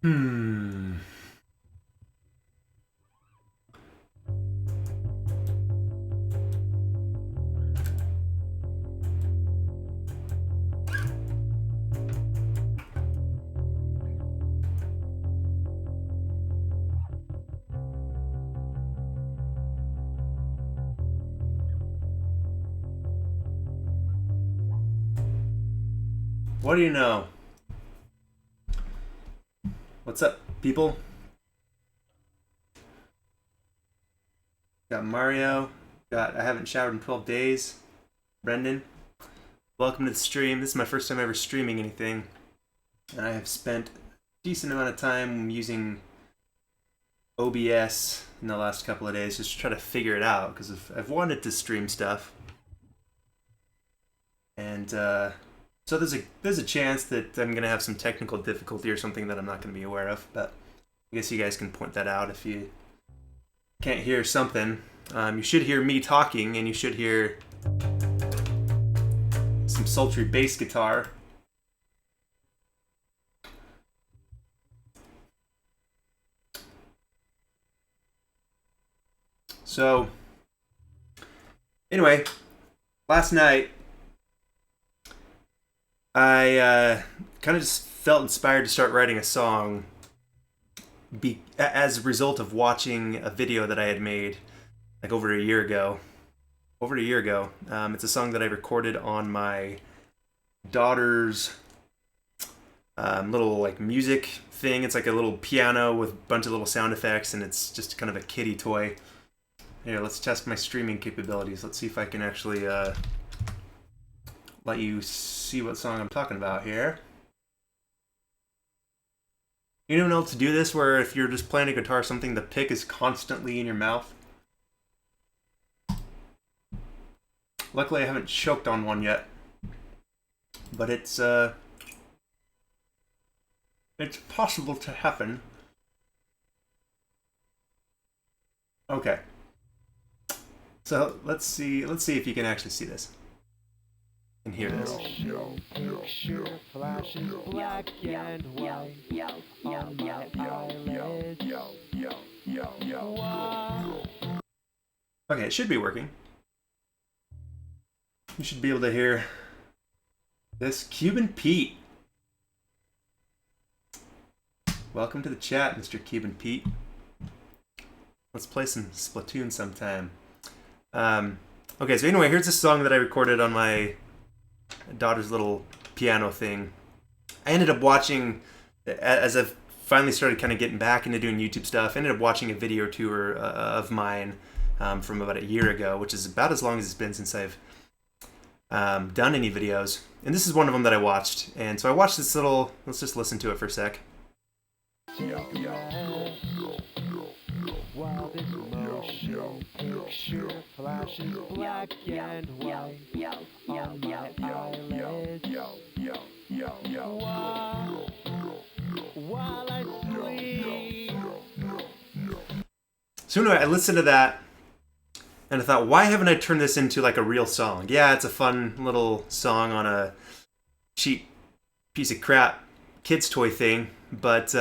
Hmm. What do you know? What's up, people? Got Mario. Got I haven't showered in 12 days. Brendan. Welcome to the stream. This is my first time ever streaming anything, and I have spent a decent amount of time using OBS in the last couple of days just to try to figure it out because I've wanted to stream stuff, and so there's a chance that I'm gonna have some technical difficulty or something that I'm not gonna be aware of. But I guess you guys can point that out if you can't hear something. You should hear me talking, and you should hear some sultry bass guitar. So, anyway, last night I kind of just felt inspired to start writing a song as a result of watching a video that I had made like over a year ago. It's a song that I recorded on my daughter's little like music thing. It's like a little piano with a bunch of little sound effects, and it's just kind of a kiddie toy. Here, let's test my streaming capabilities. Let's see if I can actually let you see what song I'm talking about here. You don't know how to do this where if you're just playing a guitar or something, the pick is constantly in your mouth? Luckily, I haven't choked on one yet. But it's possible to happen. Okay. So let's see if you can actually see this and hear this. Picture flashes black and white on my eyelids. Okay, it should be working. You should be able to hear this. Cuban Pete. Welcome to the chat, Mr. Cuban Pete. Let's play some Splatoon sometime. Okay, so anyway, here's a song that I recorded on my daughter's little piano thing. I ended up watching, as I've finally started kind of getting back into doing YouTube stuff, I ended up watching a video or two of mine from about a year ago, which is about as long as it's been since I've done any videos. And this is one of them that I watched. And so I watched this little, let's just listen to it for a sec. While this motion picture flashes black and white on my eyelids. While I sleep. So anyway, I listened to that and I thought, why haven't I turned this into like a real song? Yeah, it's a fun little song on a cheap piece of crap kids toy thing, but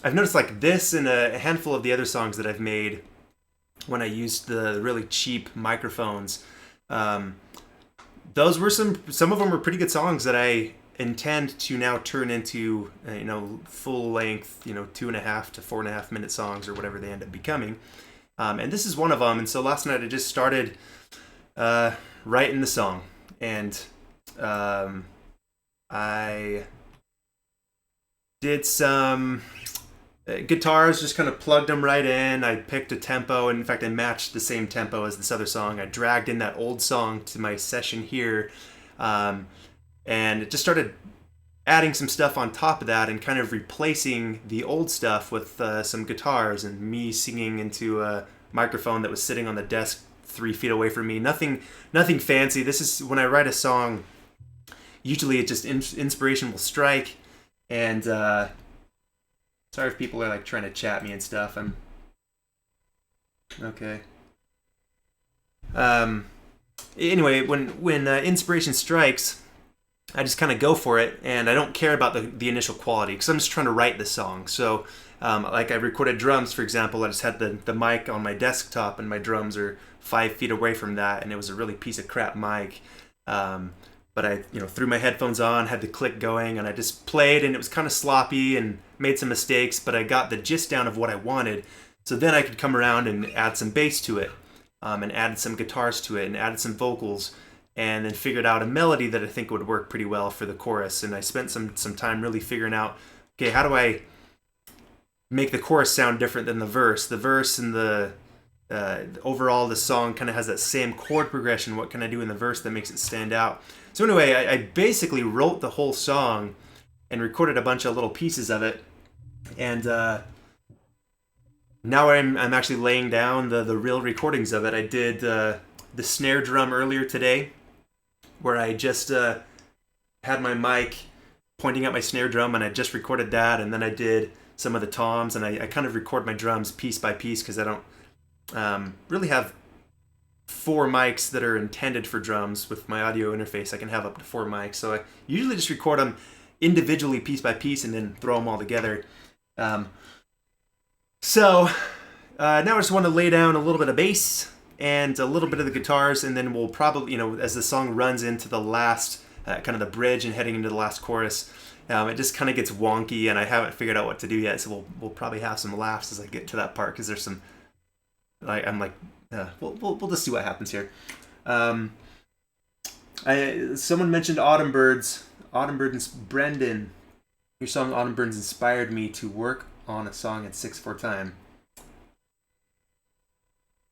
I've noticed like this and a handful of the other songs that I've made when I used the really cheap microphones. Those were some of them were pretty good songs that I intend to now turn into full length 2.5 to 4.5 minute songs or whatever they end up becoming. And this is one of them. And so last night I just started writing the song, and I did some guitars, just kind of plugged them right in. I picked a tempo, and in fact I matched the same tempo as this other song. I dragged in that old song to my session here, and it just started adding some stuff on top of that and kind of replacing the old stuff with some guitars and me singing into a microphone that was sitting on the desk 3 feet away from me. Nothing fancy. This is when I write a song, usually it just inspiration will strike, and sorry if people are like trying to chat me and stuff. I'm okay. Anyway, when inspiration strikes, I just kind of go for it, and I don't care about the initial quality because I'm just trying to write the song. So, like I recorded drums, for example, I just had the mic on my desktop, and my drums are 5 feet away from that, and it was a really piece of crap mic. But I, threw my headphones on, had the click going, and I just played, and it was kind of sloppy and made some mistakes, but I got the gist down of what I wanted. So then I could come around and add some bass to it, and added some guitars to it, and added some vocals, and then figured out a melody that I think would work pretty well for the chorus. And I spent some time really figuring out, okay, how do I make the chorus sound different than the verse? The verse and the overall, the song kind of has that same chord progression. What can I do in the verse that makes it stand out? So anyway, I basically wrote the whole song and recorded a bunch of little pieces of it. And now I'm actually laying down the real recordings of it. I did the snare drum earlier today, where I just had my mic pointing at my snare drum, and I just recorded that. And then I did some of the toms, and I kind of record my drums piece by piece because I don't really have 4 mics that are intended for drums. With my audio interface, I can have up to 4 mics. So I usually just record them individually, piece by piece, and then throw them all together. So now I just want to lay down a little bit of bass and a little bit of the guitars, and then we'll probably, as the song runs into the last, kind of the bridge and heading into the last chorus, it just kind of gets wonky, and I haven't figured out what to do yet. So we'll probably have some laughs as I get to that part, because there's some, we'll just see what happens here. Someone mentioned Autumn Birds. Autumn Birds, Brendan. Your song Autumn Birds inspired me to work on a song at 6/4 time.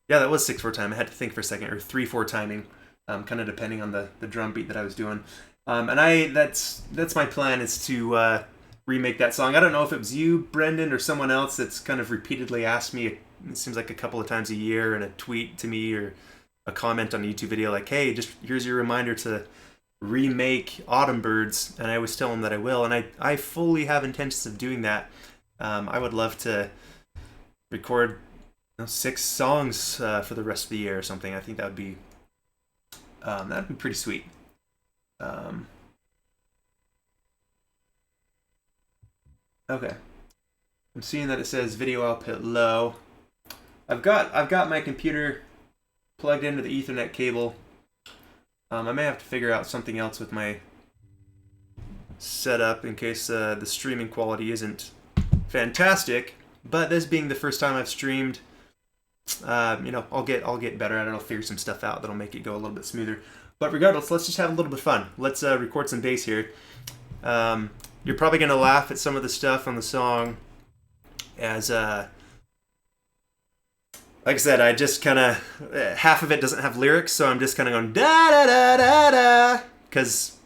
Yeah, that was 6/4 time. I had to think for a second, or 3/4 timing, kind of depending on the drum beat that I was doing. And that's my plan, is to remake that song. I don't know if it was you, Brendan, or someone else that's kind of repeatedly asked me. It seems like a couple of times a year in a tweet to me or a comment on a YouTube video, like, "Hey, just here's your reminder to remake Autumn Birds," and I always tell them that I will, and I fully have intentions of doing that. I would love to record 6 songs for the rest of the year or something. I think that'd be pretty sweet. Okay, I'm seeing that it says video output low. I've got my computer plugged into the Ethernet cable. I may have to figure out something else with my setup in case the streaming quality isn't fantastic. But this being the first time I've streamed, I'll get better at it. I'll figure some stuff out that'll make it go a little bit smoother. But regardless, let's just have a little bit of fun. Let's record some bass here. You're probably gonna laugh at some of the stuff on the song, as like I said, I just kind of, half of it doesn't have lyrics, so I'm just kind of going da da da da da, because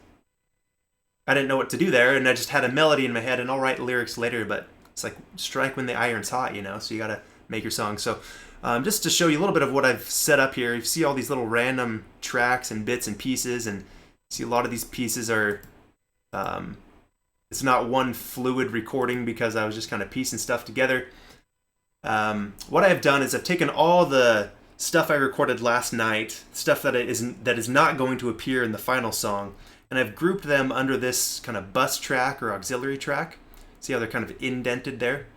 I didn't know what to do there, and I just had a melody in my head, and I'll write lyrics later, but it's like strike when the iron's hot, so you gotta make your song. So just to show you a little bit of what I've set up here, you see all these little random tracks and bits and pieces, and see a lot of these pieces are, it's not one fluid recording because I was just kind of piecing stuff together. What I've done is I've taken all the stuff I recorded last night, stuff that is not going to appear in the final song, and I've grouped them under this kind of bus track or auxiliary track. See how they're kind of indented there?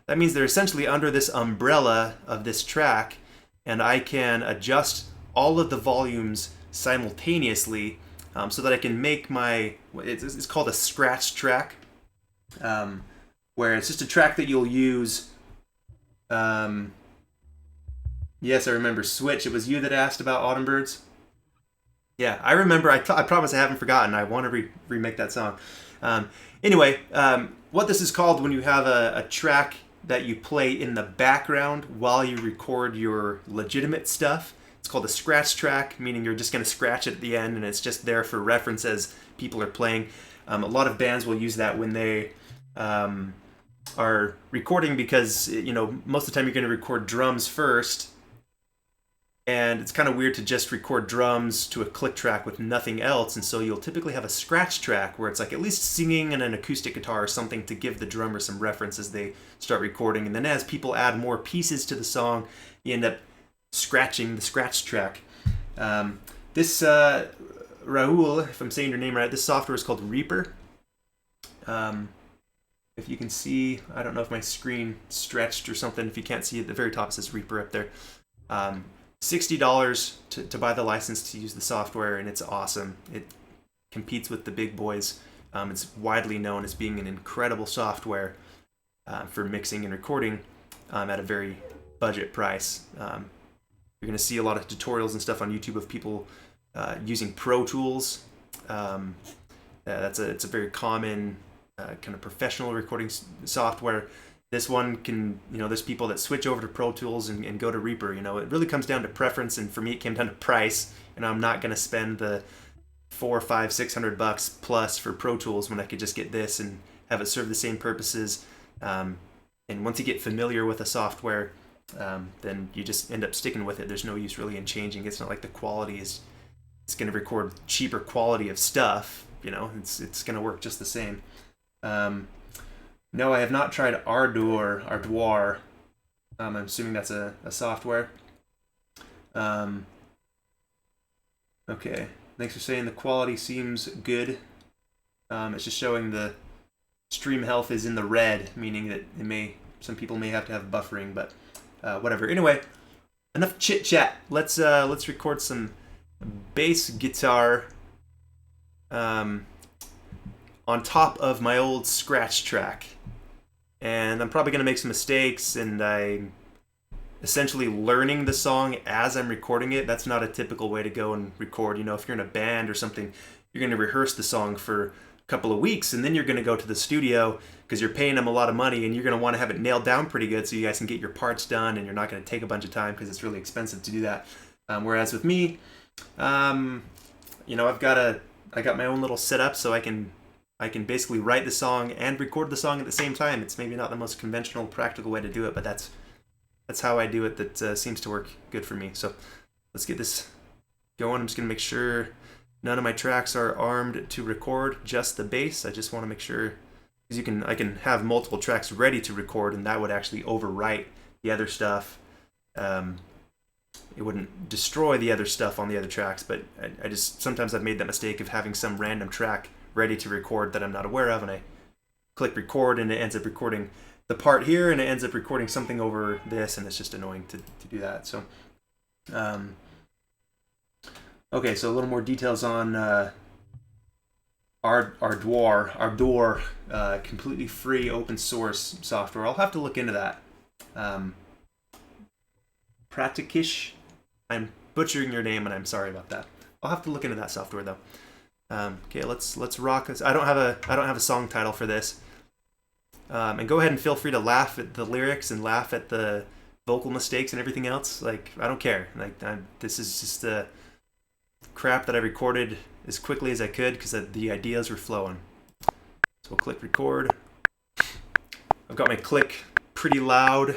That means they're essentially under this umbrella of this track, and I can adjust all of the volumes simultaneously, so that I can make it's called a scratch track, where it's just a track that you'll use. Yes, I remember. Switch, it was you that asked about Autumn Birds? Yeah, I remember. I promise I haven't forgotten. I want to remake that song. Anyway, what this is called when you have a track that you play in the background while you record your legitimate stuff, it's called a scratch track, meaning you're just going to scratch it at the end, and it's just there for reference as people are playing. A lot of bands will use that when they are recording, because most of the time you're going to record drums first, and it's kind of weird to just record drums to a click track with nothing else, and so you'll typically have a scratch track where it's like at least singing and an acoustic guitar or something to give the drummer some reference as they start recording, and then as people add more pieces to the song, you end up scratching the scratch track. This Raul, if I'm saying your name right, this software is called Reaper. If you can see, I don't know if my screen stretched or something. If you can't see at the very top, it says Reaper up there. $60 to buy the license to use the software, and it's awesome. It competes with the big boys. It's widely known as being an incredible software for mixing and recording at a very budget price. You're going to see a lot of tutorials and stuff on YouTube of people using Pro Tools. It's a very common kind of professional recording software. This one can, there's people that switch over to Pro Tools and go to Reaper. It really comes down to preference, and for me, it came down to price. I'm not going to spend the $400, $500, $600 plus for Pro Tools when I could just get this and have it serve the same purposes. And once you get familiar with a software, then you just end up sticking with it. There's no use really in changing. It's not like the quality is, it's going to record cheaper quality of stuff. It's going to work just the same. No, I have not tried Ardour. I'm assuming that's a software. Okay, thanks for saying the quality seems good. It's just showing the stream health is in the red, meaning that some people may have to have buffering, but whatever. Anyway, enough chit chat. Let's record some bass guitar on top of my old scratch track. And I'm probably going to make some mistakes, and I'm essentially learning the song as I'm recording it. That's not a typical way to go and record. If you're in a band or something, you're going to rehearse the song for a couple of weeks, and then you're going to go to the studio because you're paying them a lot of money, and you're going to want to have it nailed down pretty good so you guys can get your parts done, and you're not going to take a bunch of time because it's really expensive to do that. Whereas with me, I got my own little setup, so I can basically write the song and record the song at the same time. It's maybe not the most conventional, practical way to do it, but that's how I do it. That seems to work good for me. So let's get this going. I'm just going to make sure none of my tracks are armed to record, just the bass. I just want to make sure, because I can have multiple tracks ready to record, and that would actually overwrite the other stuff. It wouldn't destroy the other stuff on the other tracks, but I just, sometimes I've made that mistake of having some random track ready to record that I'm not aware of, and I click record, and it ends up recording the part here, and it ends up recording something over this, and it's just annoying to do that. So, okay, so a little more details on Ardour, completely free open source software. I'll have to look into that. Pratikish, I'm butchering your name, and I'm sorry about that. I'll have to look into that software though. Okay, let's rock this. I don't have a song title for this. And go ahead and feel free to laugh at the lyrics and laugh at the vocal mistakes and everything else. Like, I don't care. Like, this is just the crap that I recorded as quickly as I could because the ideas were flowing. So we'll click record. I've got my click pretty loud.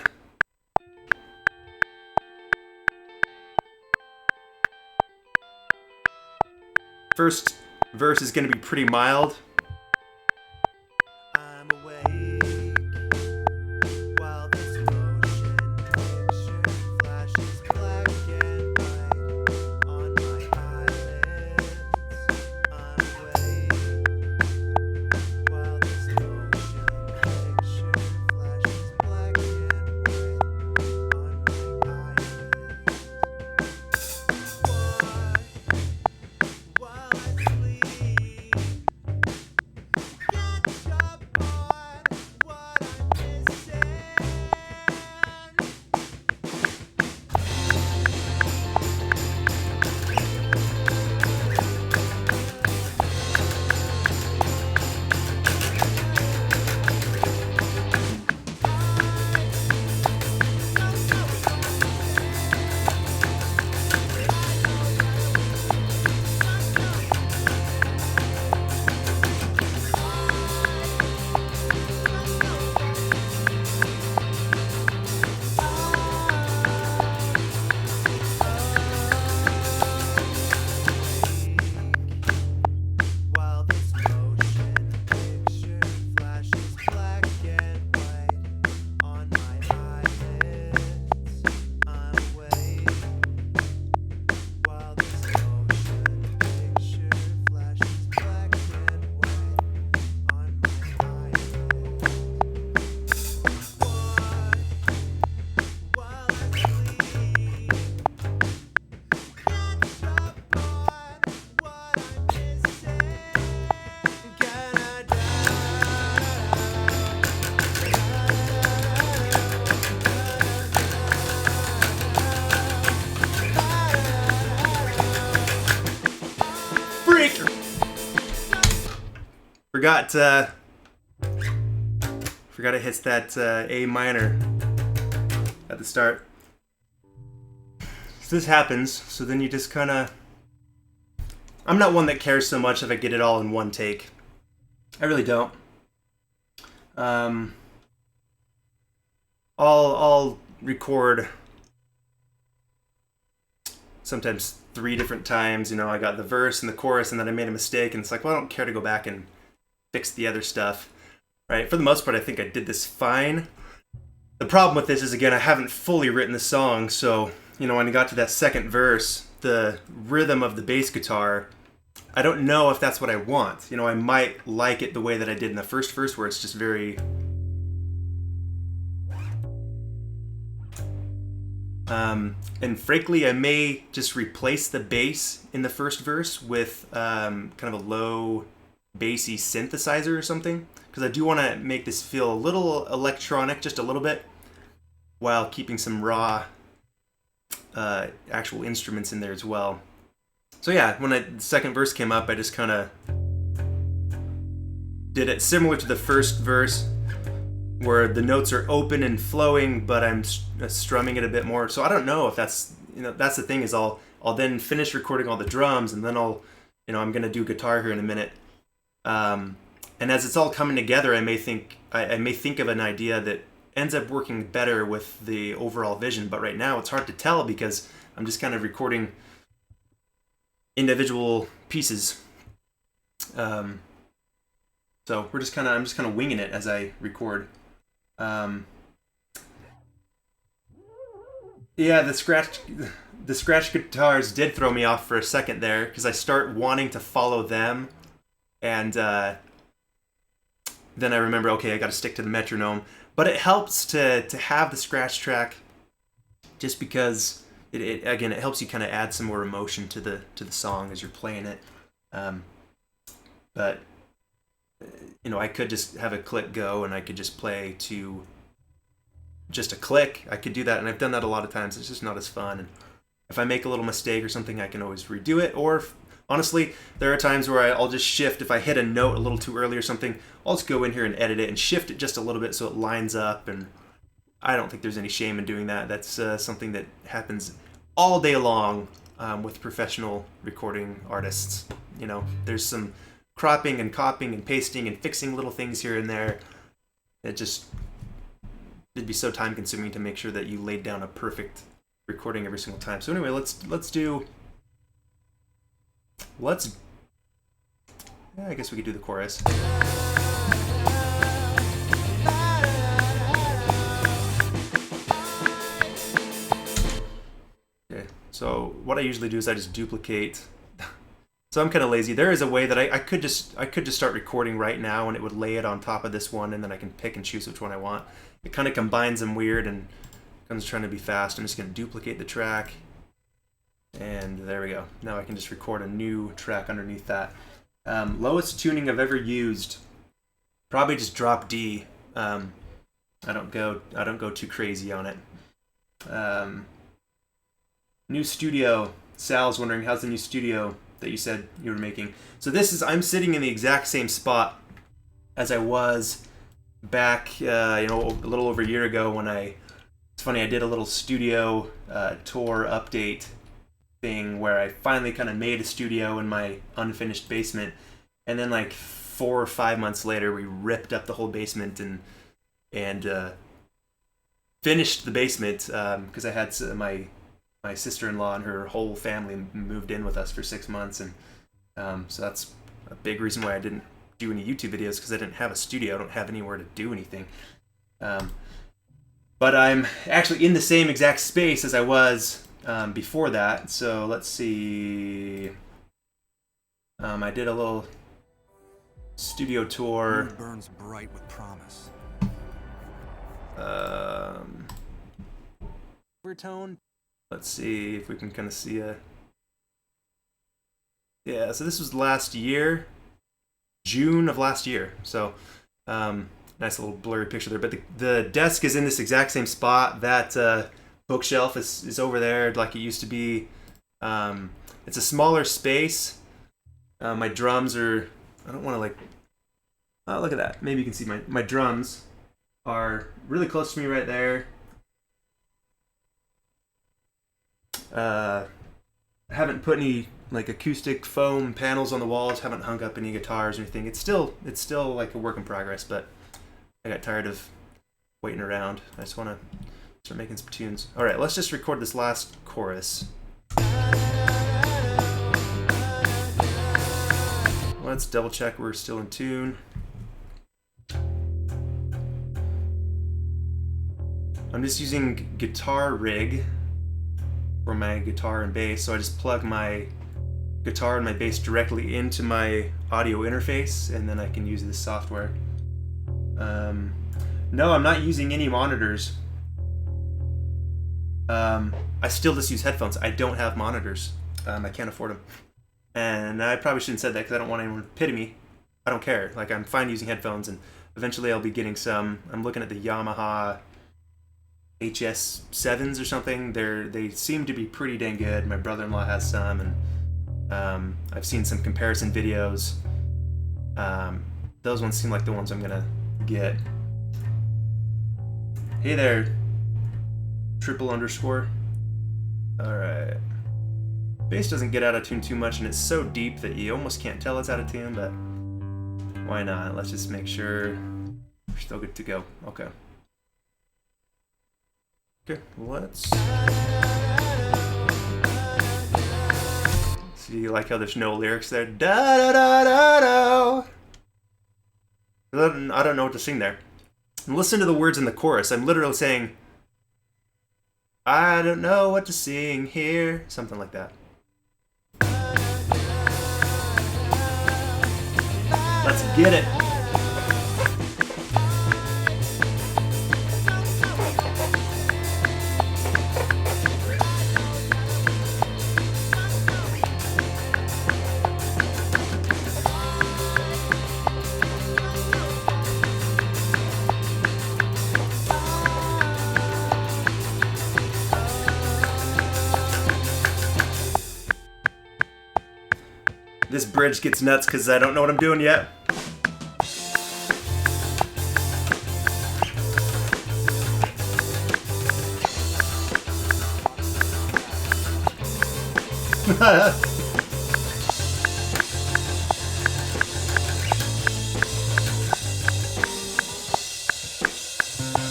First verse is going to be pretty mild. I'm awake while this motion picture flashes black and white on my eyelids. I'm awake while this motion picture flashes black and white on my eyelids. While I sleep, Forgot it hits that A minor at the start. So this happens, so then you just kind of... I'm not one that cares so much if I get it all in one take. I really don't. I'll record sometimes 3 different times. You know, I got the verse and the chorus, and then I made a mistake, and it's like, well, I don't care to go back and fix the other stuff. Right? For the most part, I think I did this fine. The problem with this is, again, I haven't fully written the song, so, you know, when I got to that second verse, the rhythm of the bass guitar, I don't know if that's what I want. You know, I might like it the way that I did in the first verse, where it's just very... and frankly, I may just replace the bass in the first verse with kind of a low bassy synthesizer or something, because I do want to make this feel a little electronic, just a little bit, while keeping some raw actual instruments in there as well. So yeah, when the second verse came up, I just kind of did it similar to the first verse, where the notes are open and flowing, but I'm strumming it a bit more. So I don't know if that's, you know, that's the thing, is I'll then finish recording all the drums, and then I'm gonna do guitar here in a minute. And as it's all coming together, I may think of an idea that ends up working better with the overall vision. But right now it's hard to tell because I'm just kind of recording individual pieces. So I'm just kind of winging it as I record. Yeah, the scratch guitars did throw me off for a second there, because I start wanting to follow them, and then I remember, okay, I got to stick to the metronome. But it helps to have the scratch track, just because it helps you kind of add some more emotion to the song as you're playing it. But you know, I could just have a click go, and I could just play to just a click. I could do that, and I've done that a lot of times. It's just not as fun. And if I make a little mistake or something, I can always redo it. Or honestly, there are times where I'll just shift. If I hit a note a little too early or something, I'll just go in here and edit it and shift it just a little bit so it lines up. And I don't think there's any shame in doing that. That's something that happens all day long with professional recording artists. You know, there's some cropping and copying and pasting and fixing little things here and there. It'd be so time consuming to make sure that you laid down a perfect recording every single time. So anyway, let's I guess we could do the chorus. Okay, so what I usually do is I just duplicate. So I'm kind of lazy. There is a way that I could just start recording right now, and it would lay it on top of this one, and then I can pick and choose which one I want. It kind of combines them weird, and I'm just trying to be fast. I'm just going to duplicate the track, and there we go. Now I can just record a new track underneath that. Lowest tuning I've ever used, probably just drop D. I don't go too crazy on it. New studio. Sal's wondering, how's the new studio that you said you were making? So I'm sitting in the exact same spot as I was back, a little over a year ago when it's funny, I did a little studio tour update thing where I finally kind of made a studio in my unfinished basement, and then like 4 or 5 months later, we ripped up the whole basement and finished the basement because I had my sister-in-law and her whole family moved in with us for 6 months, and so that's a big reason why I didn't do any YouTube videos, because I didn't have a studio. I don't have anywhere to do anything. But I'm actually in the same exact space as I was before that. So let's see. I did a little studio tour. Moon burns bright with promise. Overtone. Let's see if we can kind of see a... Yeah, so this was last year. June of last year. So nice little blurry picture there. But the desk is in this exact same spot. That bookshelf is over there like it used to be. It's a smaller space. My drums are... I don't want to Oh, look at that. Maybe you can see my drums are really close to me right there. I haven't put any like acoustic foam panels on the walls. Haven't hung up any guitars or anything. It's still like a work in progress. But I got tired of waiting around. I just want to start making some tunes. All right, let's just record this last chorus. Let's double check we're still in tune. I'm just using Guitar Rig for my guitar and bass, so I just plug my guitar and my bass directly into my audio interface, and then I can use this software. No, I'm not using any monitors. I still just use headphones. I don't have monitors. I can't afford them. And I probably shouldn't have said that because I don't want anyone to pity me. I don't care. Like, I'm fine using headphones, and eventually I'll be getting some. I'm looking at the Yamaha HS7s or something. They seem to be pretty dang good. My brother-in-law has some, and I've seen some comparison videos. Those ones seem like the ones I'm gonna get. Hey there, triple underscore. Alright. Bass doesn't get out of tune too much, and it's so deep that you almost can't tell it's out of tune, but why not? Let's just make sure we're still good to go. Okay. Okay, let's see. You like how there's no lyrics there? Da da da da da. I don't know what to sing there. And listen to the words in the chorus. I'm literally saying, I don't know what to sing here. Something like that. Let's get it. This bridge gets nuts because I don't know what I'm doing yet.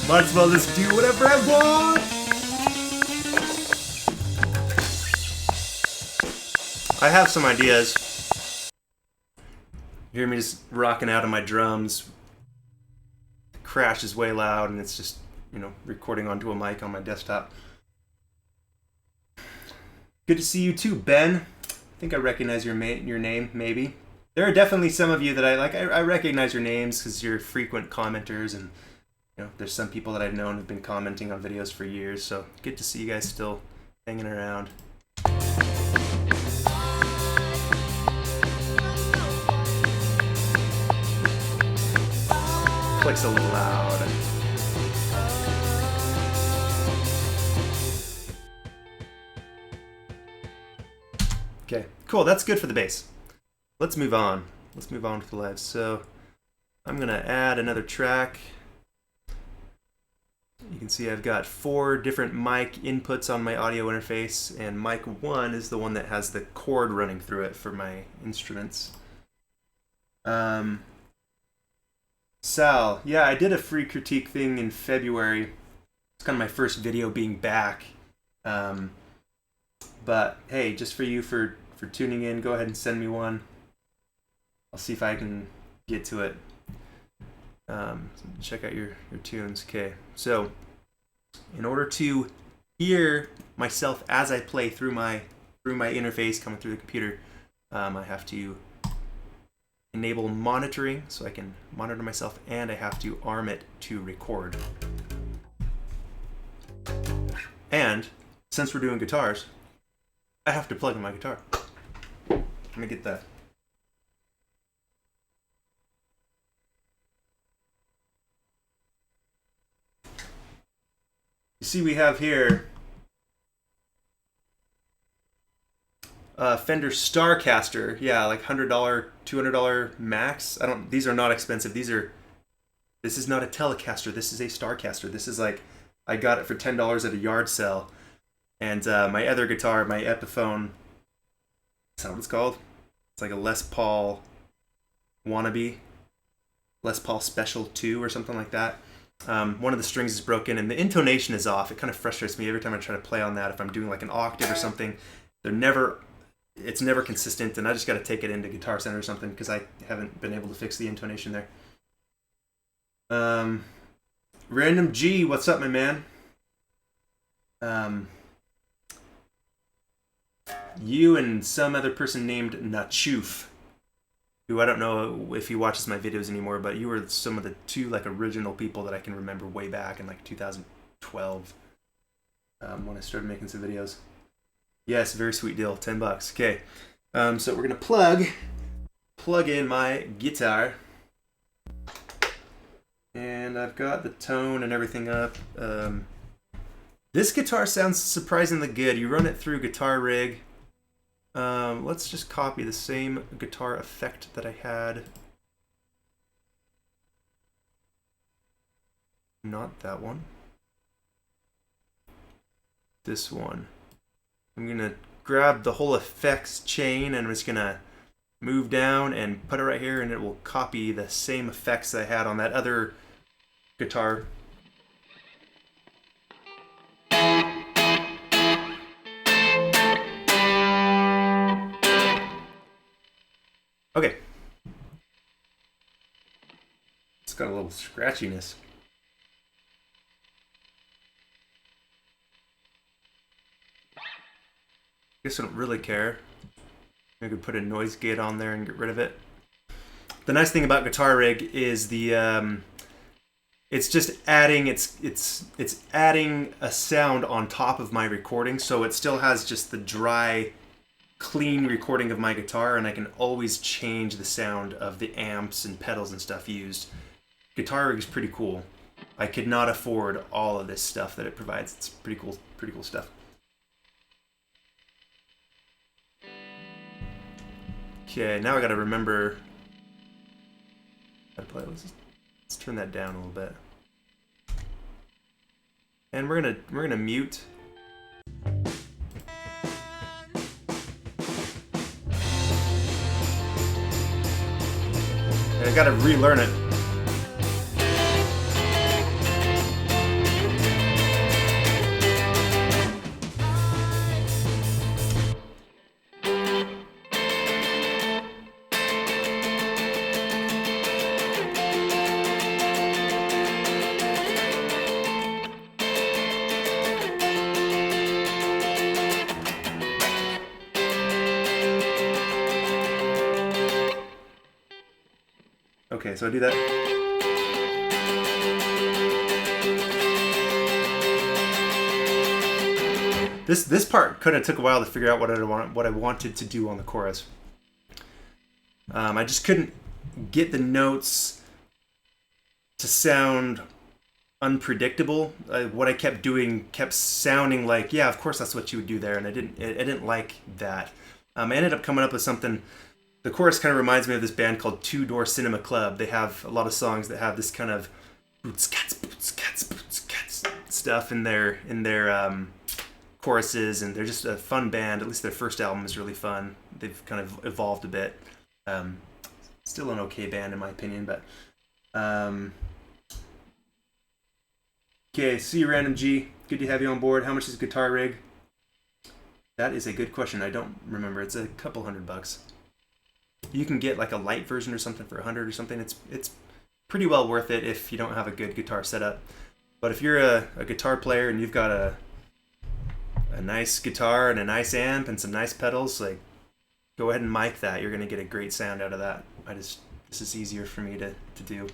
Might as well just do whatever I want. I have some ideas. You hear me just rocking out on my drums. The crash is way loud, and it's just, recording onto a mic on my desktop. Good to see you too, Ben. I think I recognize your name, maybe. There are definitely some of you that I like. I recognize your names because you're frequent commenters, and there's some people that I've known who've been commenting on videos for years. So good to see you guys still hanging around. Clicks a little loud. Okay, cool. That's good for the bass. Let's move on. Let's move on to the live. So I'm gonna add another track. You can see I've got 4 different mic inputs on my audio interface, and mic 1 is the one that has the cord running through it for my instruments. Sal, yeah, I did a free critique thing in February. It's kind of my first video being back. But hey, just for you for tuning in, go ahead and send me one. I'll see if I can get to it. Check out your tunes. Okay, so in order to hear myself as I play through my interface coming through the computer, I have to enable monitoring so I can monitor myself, and I have to arm it to record. And since we're doing guitars, I have to plug in my guitar. Let me get that. You see we have here Fender Starcaster. Yeah, like $100, $200 max. I don't. These are not expensive. These are. This is not a Telecaster. This is a Starcaster. This is like, I got it for $10 at a yard sale. And my other guitar, my Epiphone. Is that what it's called? It's like a Les Paul wannabe. Les Paul Special 2 or something like that. One of the strings is broken and the intonation is off. It kind of frustrates me every time I try to play on that. If I'm doing like an octave or something, it's never consistent, and I just got to take it into Guitar Center or something because I haven't been able to fix the intonation there. Random G, what's up, my man? You and some other person named Nachoof, who I don't know if he watches my videos anymore, but you were some of the two like original people that I can remember way back in like 2012 when I started making some videos. Yes, very sweet deal, $10. Okay, so we're gonna plug in my guitar, and I've got the tone and everything up. This guitar sounds surprisingly good. You run it through Guitar Rig. Let's just copy the same guitar effect that I had. Not that one. This one. I'm going to grab the whole effects chain and I'm just going to move down and put it right here, and it will copy the same effects that I had on that other guitar. Okay. It's got a little scratchiness. Guess I don't really care. I could put a noise gate on there and get rid of it. The nice thing about Guitar Rig is the it's just adding it's adding a sound on top of my recording, so it still has just the dry, clean recording of my guitar, and I can always change the sound of the amps and pedals and stuff used. Guitar Rig is pretty cool. I could not afford all of this stuff that it provides. It's pretty cool stuff. Okay, now I gotta remember how to play. Let's turn that down a little bit. And we're gonna mute. I gotta relearn it. Okay, so I do that. This part kind of took a while to figure out what I wanted to do on the chorus. I just couldn't get the notes to sound unpredictable. What I kept doing kept sounding like, yeah, of course that's what you would do there, and I didn't like that. I ended up coming up with something. The chorus kind of reminds me of this band called Two Door Cinema Club. They have a lot of songs that have this kind of boots cats stuff in their choruses, and they're just a fun band. At least their first album is really fun. They've kind of evolved a bit. Still an okay band in my opinion, but okay. See you, Random G. Good to have you on board. How much is Guitar Rig? That is a good question. I don't remember. It's a couple $100. You can get like a light version or something for $100 or something. It's pretty well worth it if you don't have a good guitar setup. But if you're a guitar player and you've got a nice guitar and a nice amp and some nice pedals, like, go ahead and mic that. You're gonna get a great sound out of that. This is easier for me to do.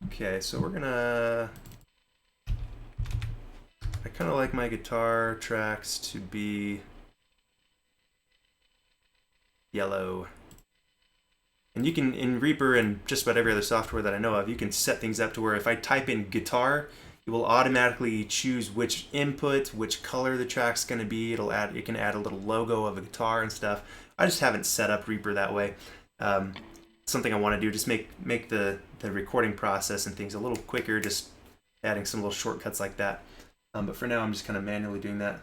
Okay, so we're gonna. I kind of like my guitar tracks to be yellow. And you can, in Reaper and just about every other software that I know of, you can set things up to where if I type in guitar, it will automatically choose which input, which color the track's going to be. It can add a little logo of a guitar and stuff. I just haven't set up Reaper that way. Something I want to do, just make the recording process and things a little quicker, just adding some little shortcuts like that. But for now, I'm just kind of manually doing that.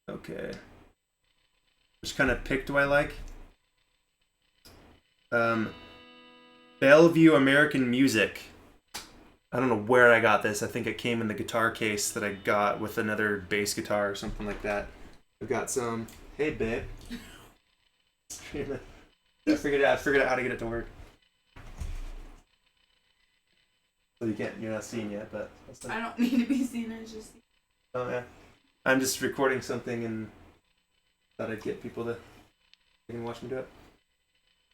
Okay. Which kind of pick do I like? Bellevue American Music. I don't know where I got this. I think it came in the guitar case that I got with another bass guitar or something like that. I've got some. Hey, babe. I figured out how to get it to work. So you're not seeing yet, but I don't need to be seen. I just. Oh yeah, I'm just recording something and thought I'd get people to watch me do it.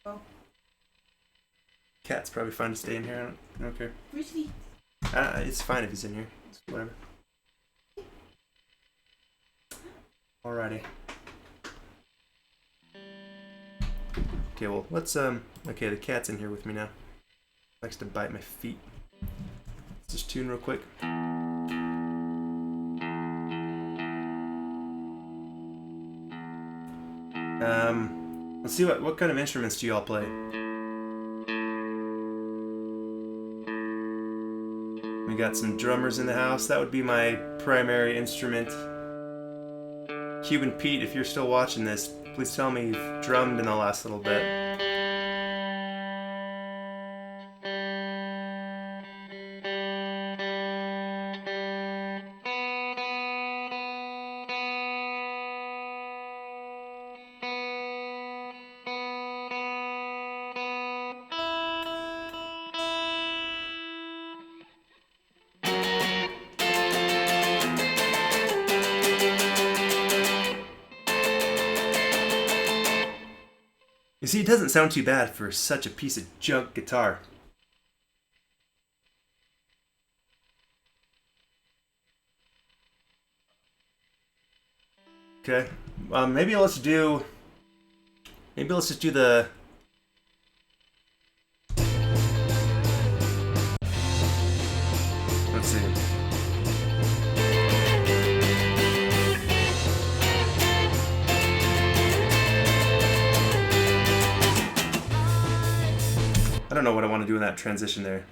Oh. Cat's probably fine to stay in here. I don't care. Where's he? It's fine if he's in here. It's whatever. Alrighty. Okay, well, let's, okay, the cat's in here with me now. Likes to bite my feet. Let's just tune real quick. Let's see what kind of instruments do y'all play? We got some drummers in the house. That would be my primary instrument. Cuban Pete, if you're still watching this, please tell me you've drummed in the last little bit. You see, it doesn't sound too bad for such a piece of junk guitar. Okay, maybe let's just do the. Let's see. I don't know what I want to do in that transition there.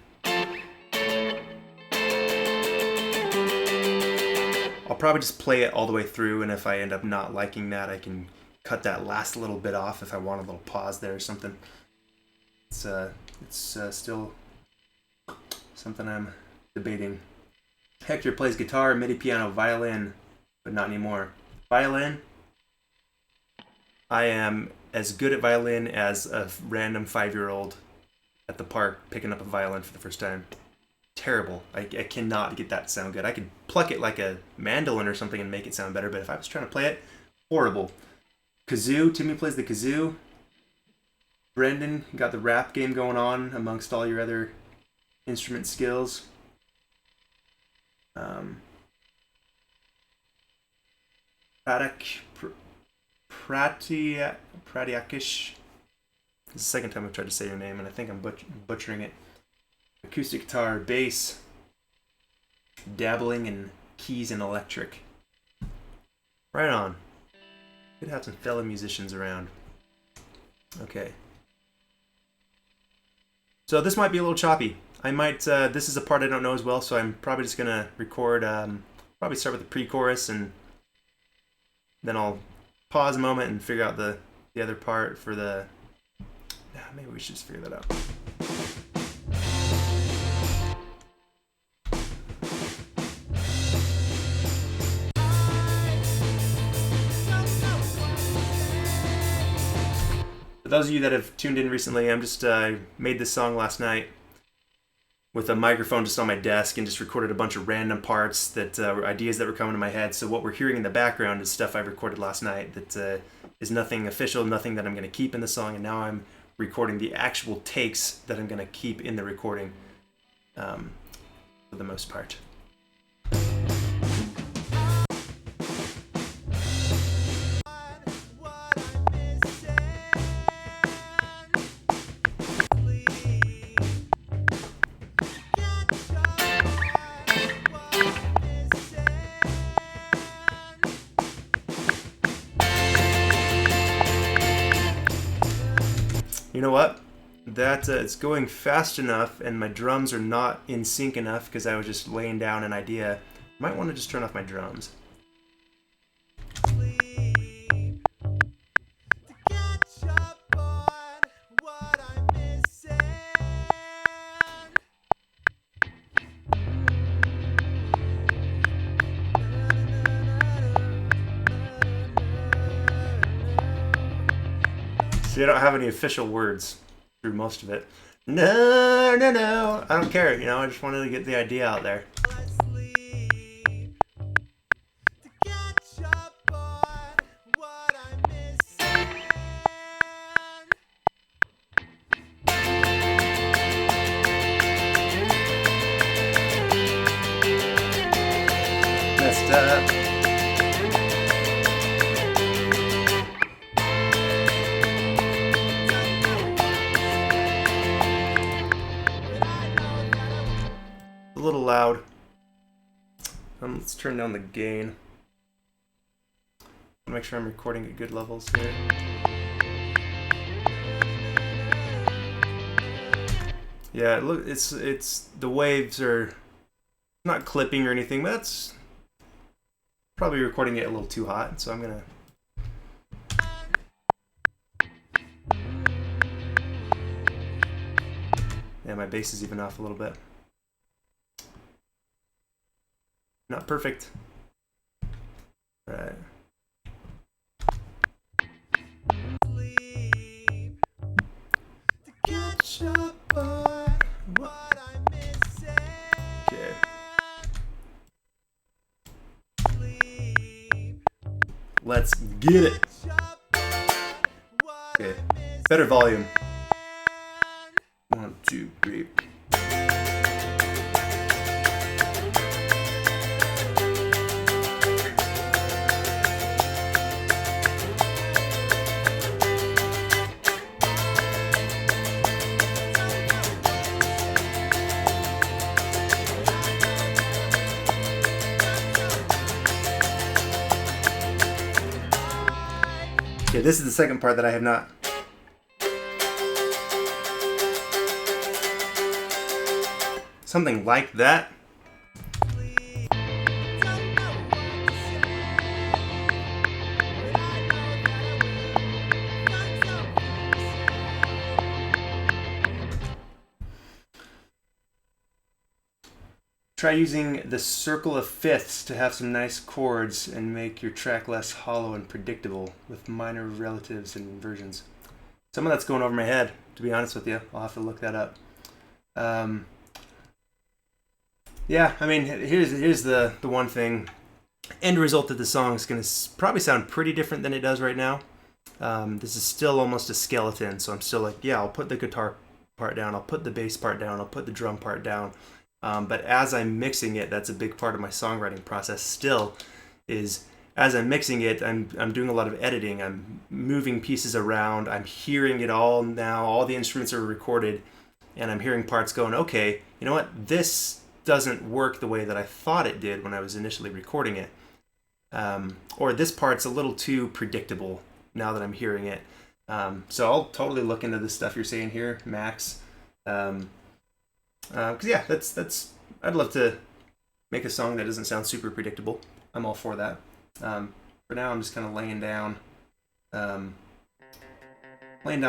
I'll probably just play it all the way through, and if I end up not liking that, I can cut that last little bit off if I want a little pause there or something. It's still something I'm debating. Hector plays guitar, MIDI piano, violin, but not anymore. Violin? I am as good at violin as a random 5-year-old at the park picking up a violin for the first time. Terrible. I cannot get that to sound good. I could pluck it like a mandolin or something and make it sound better, but if I was trying to play it, horrible. Kazoo, Timmy plays the kazoo. Brendan, you got the rap game going on amongst all your other instrument skills. Pratiakish. This is the second time I've tried to say your name, and I think I'm butchering it. Acoustic guitar, bass, dabbling in keys and electric. Right on. Good to have some fellow musicians around. Okay. So this might be a little choppy. I might, this is a part I don't know as well, so I'm probably just gonna record, probably start with the pre-chorus, and then I'll pause a moment and figure out the other part for the, maybe we should just figure that out. For those of you that have tuned in recently, I'm just made this song last night with a microphone just on my desk and just recorded a bunch of random parts that were ideas that were coming to my head. So what we're hearing in the background is stuff I recorded last night that is nothing official, nothing that I'm going to keep in the song, and now I'm recording the actual takes that I'm going to keep in the recording for the most part. You know what? That it's going fast enough, and my drums are not in sync enough because I was just laying down an idea. Might want to just turn off my drums. See, I don't have any official words through most of it. No, no, no. I don't care. You know, I just wanted to get the idea out there. Messed up. A little loud. Let's turn down the gain. Make sure I'm recording at good levels here. Yeah, look, it's the waves are not clipping or anything, but that's probably recording it a little too hot, so I'm gonna. Yeah, my bass is even off a little bit. Not perfect. All right. Okay. Let's get it. Okay. Better volume. 1, 2, 3. Okay, this is the second part that I have not. Something like that. Try using the circle of fifths to have some nice chords and make your track less hollow and predictable with minor relatives and inversions. Some of that's going over my head, to be honest with you. I'll have to look that up. Yeah, I mean, here's the one thing. End result of the song is going to probably sound pretty different than it does right now. This is still almost a skeleton, so I'm still like, yeah, I'll put the guitar part down, I'll put the bass part down, I'll put the drum part down. But as I'm mixing it, that's a big part of my songwriting process still, is as I'm mixing it, I'm doing a lot of editing. I'm moving pieces around. I'm hearing it all now. All the instruments are recorded, and I'm hearing parts going, okay, you know what? This doesn't work the way that I thought it did when I was initially recording it. Or this part's a little too predictable now that I'm hearing it. So I'll totally look into the stuff you're saying here, Max. Because yeah, that's I'd love to make a song that doesn't sound super predictable. I'm all for that. For now, I'm just kind of laying down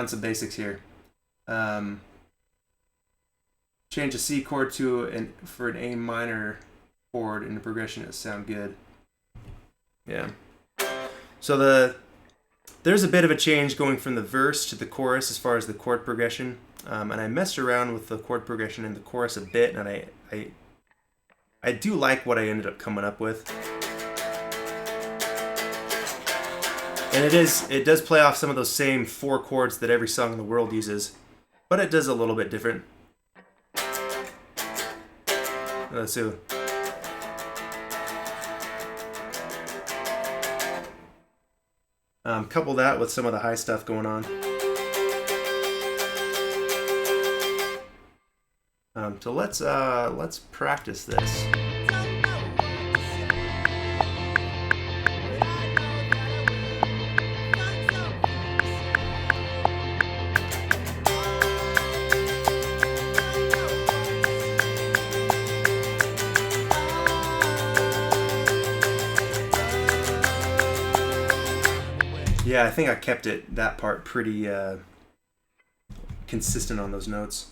some basics here. Change a C chord for an A minor chord in the progression to sound good. Yeah. So there's a bit of a change going from the verse to the chorus as far as the chord progression. And I messed around with the chord progression in the chorus a bit, and I do like what I ended up coming up with. And it does play off some of those same 4 chords that every song in the world uses, but it does a little bit different. So couple that with some of the high stuff going on. So let's practice this. Yeah, I think I kept that part pretty consistent on those notes.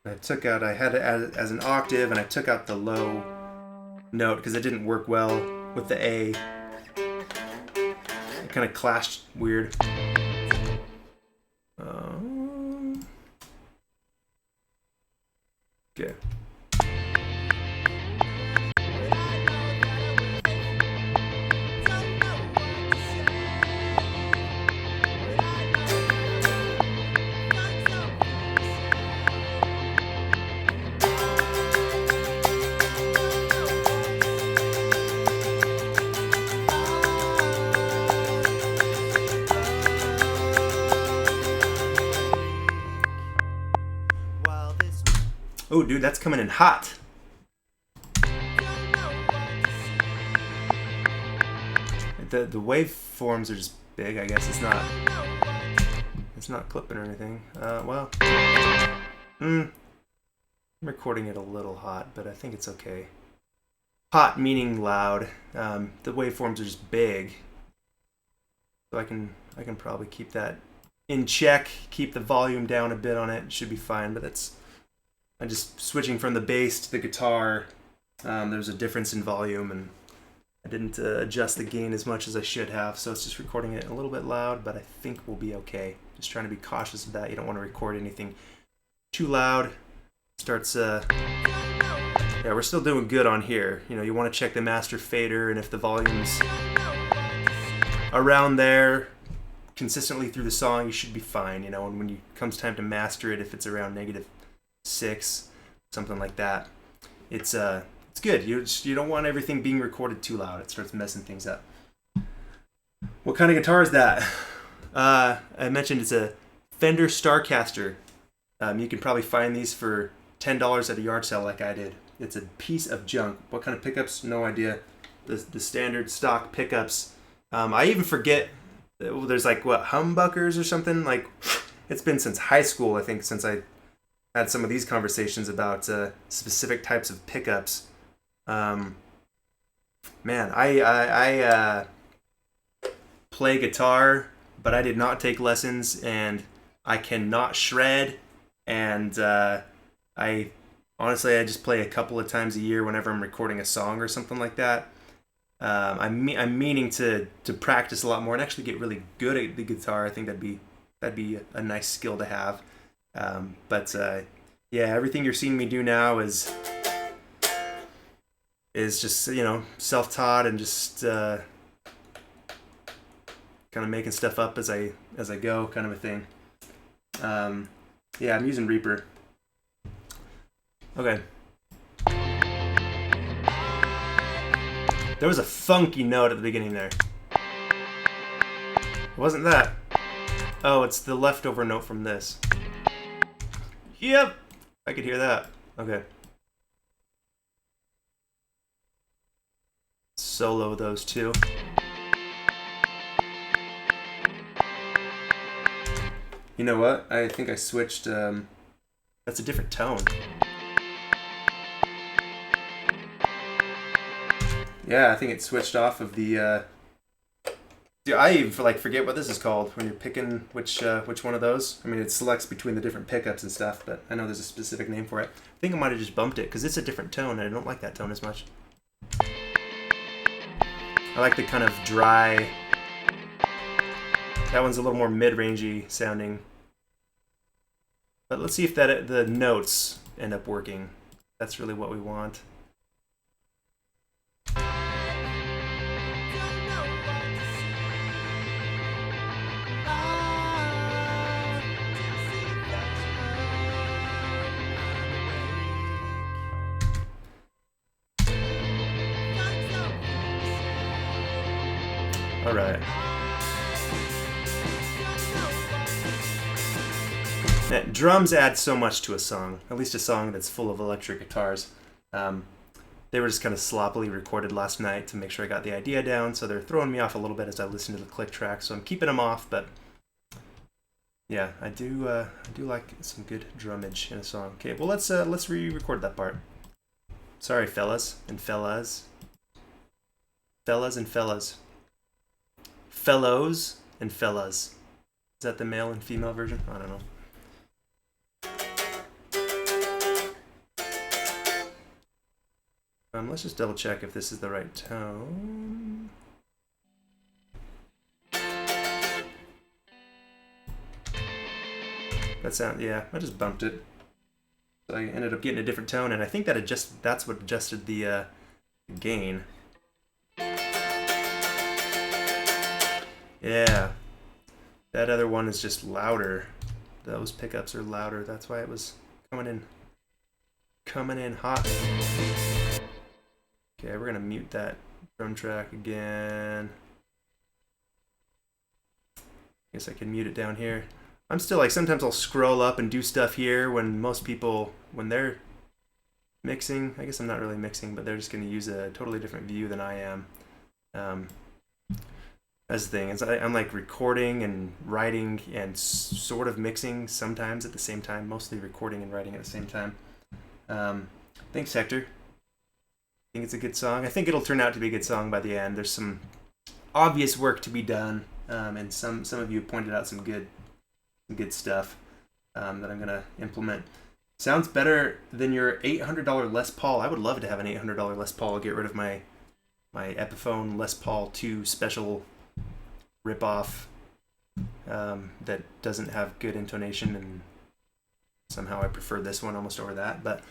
I had it as an octave, and I took out the low note because it didn't work well with the A. It kind of clashed weird. Okay. Oh, dude, that's coming in hot. The waveforms are just big. I guess it's not clipping or anything. I'm recording it a little hot, but I think it's okay. Hot meaning loud. The waveforms are just big, so I can probably keep that in check. Keep the volume down a bit on it. It should be fine. But I'm just switching from the bass to the guitar. There's a difference in volume, and I didn't adjust the gain as much as I should have, so it's just recording it a little bit loud, but I think we'll be okay. Just trying to be cautious of that. You don't want to record anything too loud. Yeah, we're still doing good on here. You know, you want to check the master fader, and if the volume's around there consistently through the song, you should be fine. You know, and when it comes time to master it, if it's around -6, something like that, it's good. You don't want everything being recorded too loud. It starts messing things up. What kind of guitar is that? I mentioned it's a Fender Starcaster. You can probably find these for $10 at a yard sale like I did. It's a piece of junk. What kind of pickups? No idea. The standard stock pickups. I even forget. There's like humbuckers or something. Like, it's been since high school, I think, since I had some of these conversations about specific types of pickups. Man, I play guitar, but I did not take lessons, and I cannot shred, and I just play a couple of times a year whenever I'm recording a song or something like that. I'm meaning to practice a lot more and actually get really good at the guitar. I think that'd be a nice skill to have. Yeah, everything you're seeing me do now is just, you know, self-taught and just kind of making stuff up as I go, kind of a thing. Yeah, I'm using Reaper. Okay. There was a funky note at the beginning there. It wasn't that. Oh, it's the leftover note from this. Yep, I could hear that. Okay. Solo those two. You know what? I think I switched. That's a different tone. Yeah, I think it switched off of the. Dude, I even forget what this is called when you're picking which one of those. I mean, it selects between the different pickups and stuff, but I know there's a specific name for it. I think I might have just bumped it because it's a different tone, and I don't like that tone as much. I like the kind of dry. That one's a little more mid-rangey sounding. But let's see if the notes end up working. That's really what we want. All right. Drums add so much to a song, at least a song that's full of electric guitars. They were just kind of sloppily recorded last night to make sure I got the idea down, so they're throwing me off a little bit as I listen to the click track, so I'm keeping them off, but Yeah, I do like some good drummage in a song. Okay, well let's re-record that part. Sorry, fellas and fellas. Fellas and fellas. Fellows and fellas. Is that the male and female version? I don't know. Let's just double check if this is the right tone. That sound, yeah, I just bumped it. So I ended up getting a different tone, and I think that's what adjusted the gain. Yeah. That other one is just louder. Those pickups are louder. That's why it was coming in hot. Okay, we're gonna mute that drum track again. Guess I can mute it down here. I'm still like, sometimes I'll scroll up and do stuff here when most people, when they're mixing, I guess I'm not really mixing, but they're just gonna use a totally different view than I am. That's the thing, is I'm like recording and writing and sort of mixing sometimes at the same time, mostly recording and writing at the same time. Thanks, Hector. I think it's a good song. I think it'll turn out to be a good song by the end. There's some obvious work to be done, and some of you pointed out some good stuff that I'm gonna implement. Sounds better than your $800 Les Paul. I would love to have an $800 Les Paul. I'll get rid of my Epiphone Les Paul 2 special ripoff that doesn't have good intonation, and somehow I prefer this one almost over that. But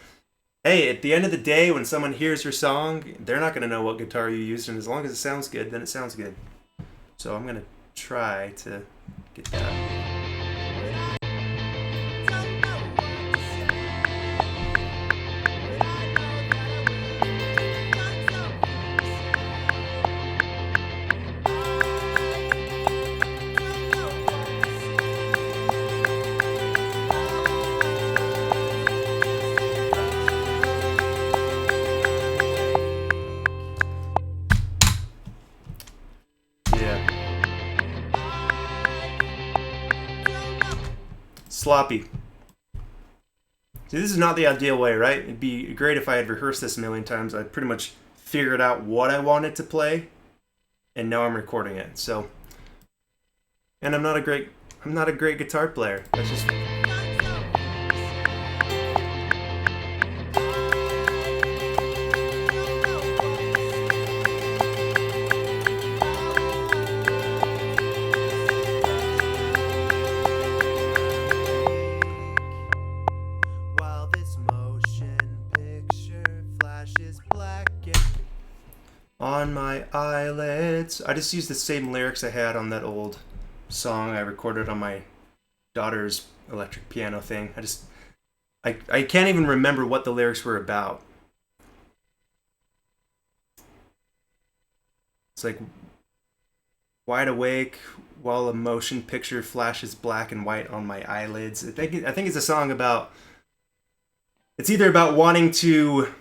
hey, at the end of the day, when someone hears your song, they're not going to know what guitar you used, and as long as it sounds good, then it sounds good. So I'm going to try to get that. Sloppy. See, this is not the ideal way, right? It'd be great if I had rehearsed this a million times. I'd pretty much figured out what I wanted to play, and now I'm recording it. So, and I'm not a great guitar player. That's just. On my eyelids. I just used the same lyrics I had on that old song I recorded on my daughter's electric piano thing. I can't even remember what the lyrics were about. It's like, wide awake while a motion picture flashes black and white on my eyelids. I think it's a song about, it's either about wanting to,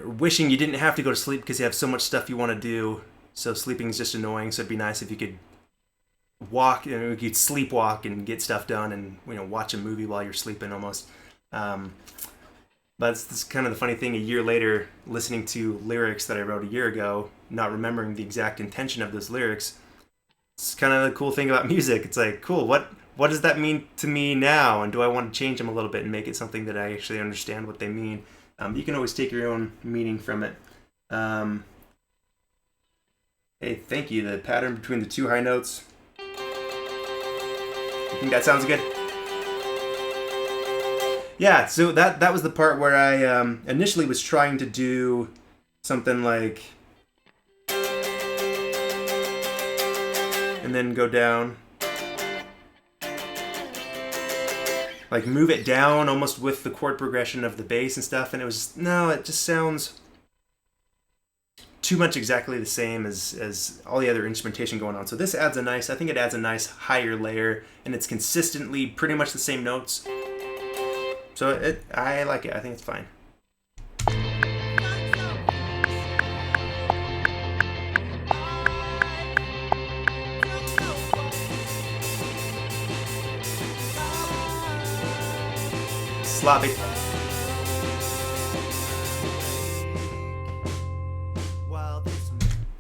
wishing you didn't have to go to sleep because you have so much stuff you want to do, so sleeping is just annoying, so it'd be nice if you could walk, you could sleepwalk and get stuff done, and watch a movie while you're sleeping almost. But it's kind of the funny thing, a year later, listening to lyrics that I wrote a year ago, not remembering the exact intention of those lyrics. It's kind of the cool thing about music. It's like, cool, what does that mean to me now? And do I want to change them a little bit and make it something that I actually understand what they mean? You can always take your own meaning from it. Hey, thank you. The pattern between the two high notes. I think that sounds good. Yeah, so that was the part where I initially was trying to do something like, and then go down. Like move it down almost with the chord progression of the bass and stuff, and it just sounds too much exactly the same as all the other instrumentation going on. So this adds I think it adds a nice higher layer, and it's consistently pretty much the same notes. So I like it. I think it's fine. sloppy.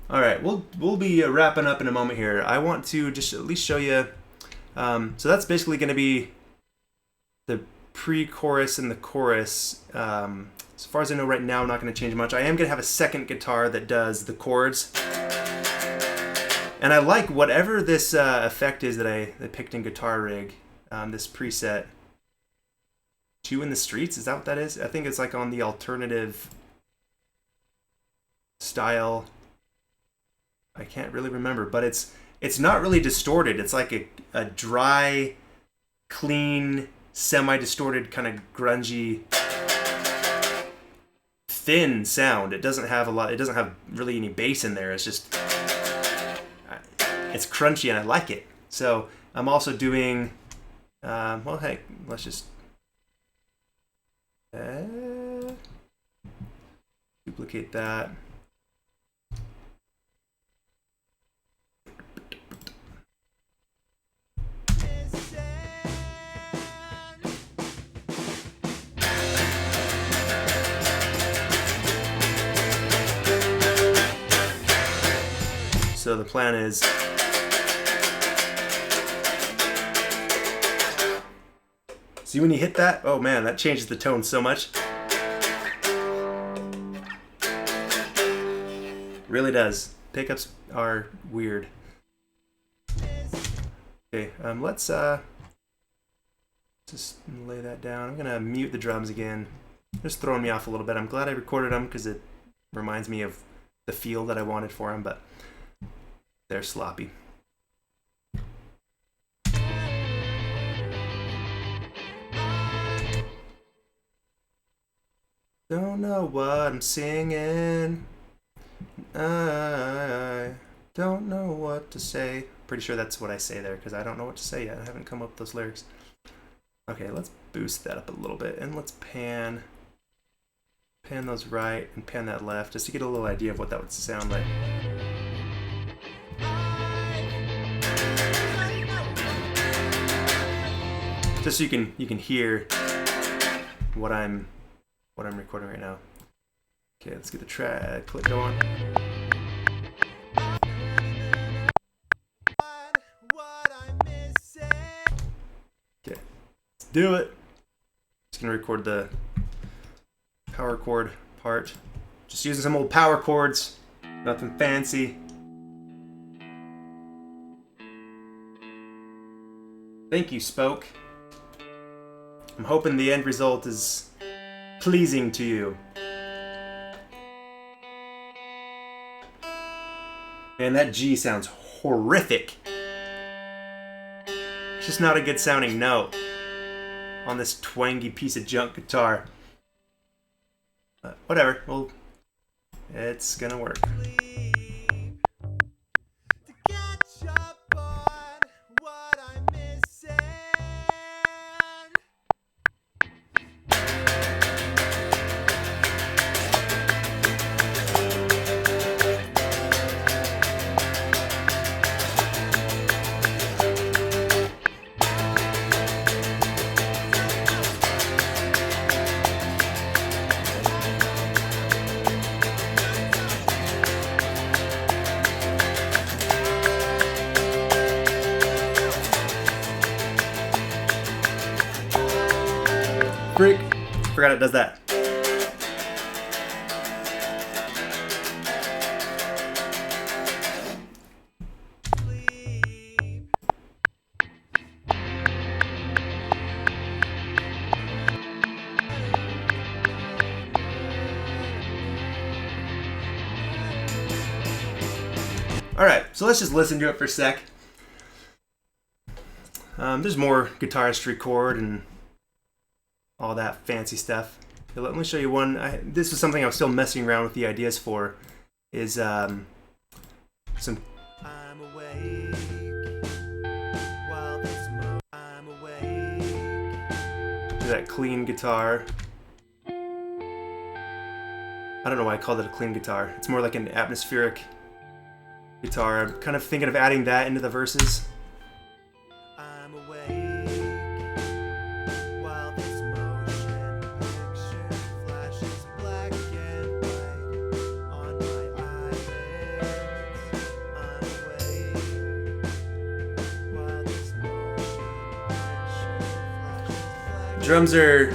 All right, we'll be wrapping up in a moment here. I want to just at least show you. So that's basically going to be the pre-chorus and the chorus. As far as I know right now, I'm not going to change much. I am going to have a second guitar that does the chords. And I like whatever this effect is that I picked in Guitar Rig, this preset. Two in the Streets, is that what that is? I think it's like on the alternative style. I can't really remember, but it's not really distorted. It's like a dry, clean, semi-distorted, kind of grungy, thin sound. It doesn't have really any bass in there. It's just, it's crunchy and I like it. So I'm also doing, well, hey, let's just duplicate that. So the plan is see when you hit that? Oh man, that changes the tone so much. Really does. Pickups are weird. Okay, let's just lay that down. I'm gonna mute the drums again. Just throwing me off a little bit. I'm glad I recorded them because it reminds me of the feel that I wanted for them, but they're sloppy. Don't know what I'm singing. I don't know what to say. Pretty sure that's what I say there because I don't know what to say yet. I haven't come up with those lyrics. Okay, let's boost that up a little bit and let's pan those right and pan that left just to get a little idea of what that would sound like. Just so you can hear what I'm recording right now. Okay, let's get the track click going. Okay, let's do it. Just gonna record the power chord part. Just using some old power chords, nothing fancy. Thank you, Spoke. I'm hoping the end result is pleasing to you. Man, that G sounds horrific. It's just not a good sounding note on this twangy piece of junk guitar. But whatever, well, it's gonna work. Freak. Forgot it does that. Alright, so let's just listen to it for a sec. There's more guitars to record and all that fancy stuff. So let me show you one. This is something I'm still messing around with the ideas for. Is some I'm awake while I'm awake. That clean guitar. I don't know why I called it a clean guitar. It's more like an atmospheric guitar. I'm kind of thinking of adding that into the verses. I'm awake while this motion drums are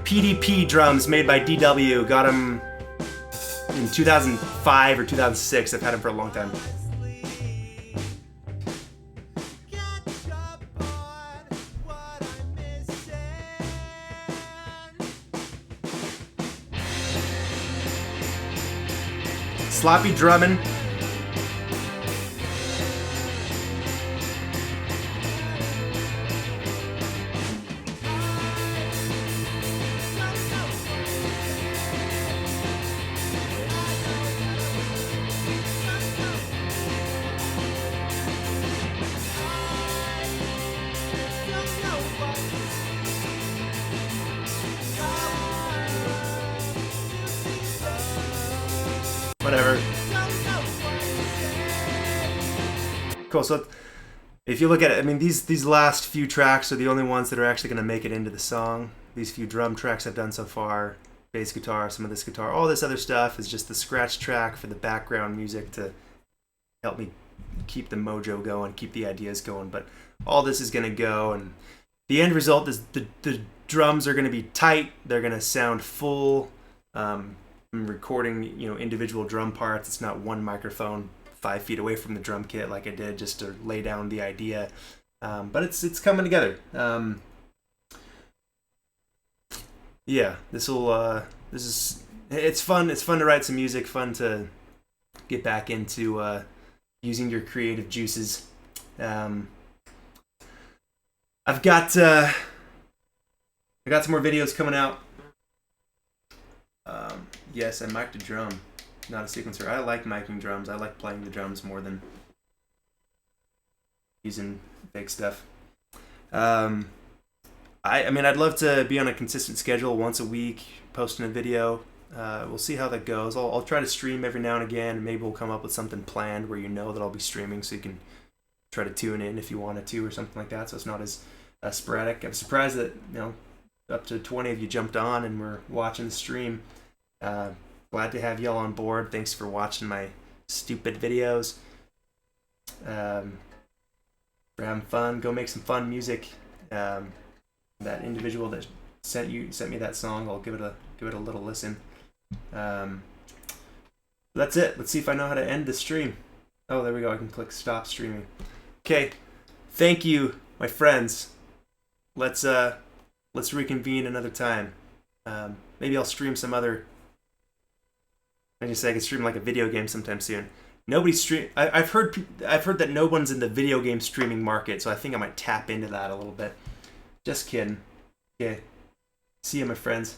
PDP drums made by DW. Got them in 2005 or 2006. I've had them for a long time. Sloppy drumming. Whatever. Cool. So if you look at it, I mean, these last few tracks are the only ones that are actually going to make it into the song. These few drum tracks I've done so far, bass guitar, some of this guitar, all this other stuff is just the scratch track for the background music to help me keep the mojo going, keep the ideas going. But all this is going to go, and the end result is the drums are going to be tight. They're going to sound full. I'm recording, individual drum parts. It's not one microphone 5 feet away from the drum kit like I did just to lay down the idea. But it's coming together. Yeah, it's fun. It's fun to write some music. Fun to get back into using your creative juices. I've got I got some more videos coming out. Yes, I mic'd a drum, not a sequencer. I like miking drums. I like playing the drums more than using fake stuff. I mean, I'd love to be on a consistent schedule, once a week, posting a video. We'll see how that goes. I'll try to stream every now and again. Maybe we'll come up with something planned where that I'll be streaming, so you can try to tune in if you wanted to or something like that, so it's not as sporadic. I'm surprised that up to 20 of you jumped on and were watching the stream. Glad to have y'all on board. Thanks for watching my stupid videos. For having fun. Go make some fun music. That individual that sent me that song, I'll give it a little listen. That's it. Let's see if I know how to end the stream. Oh, there we go. I can click stop streaming. Okay. Thank you, my friends. Let's reconvene another time. Maybe I'll stream some other. I just say I can stream like a video game sometime soon. I've heard that no one's in the video game streaming market, so I think I might tap into that a little bit. Just kidding. Okay. See you, my friends.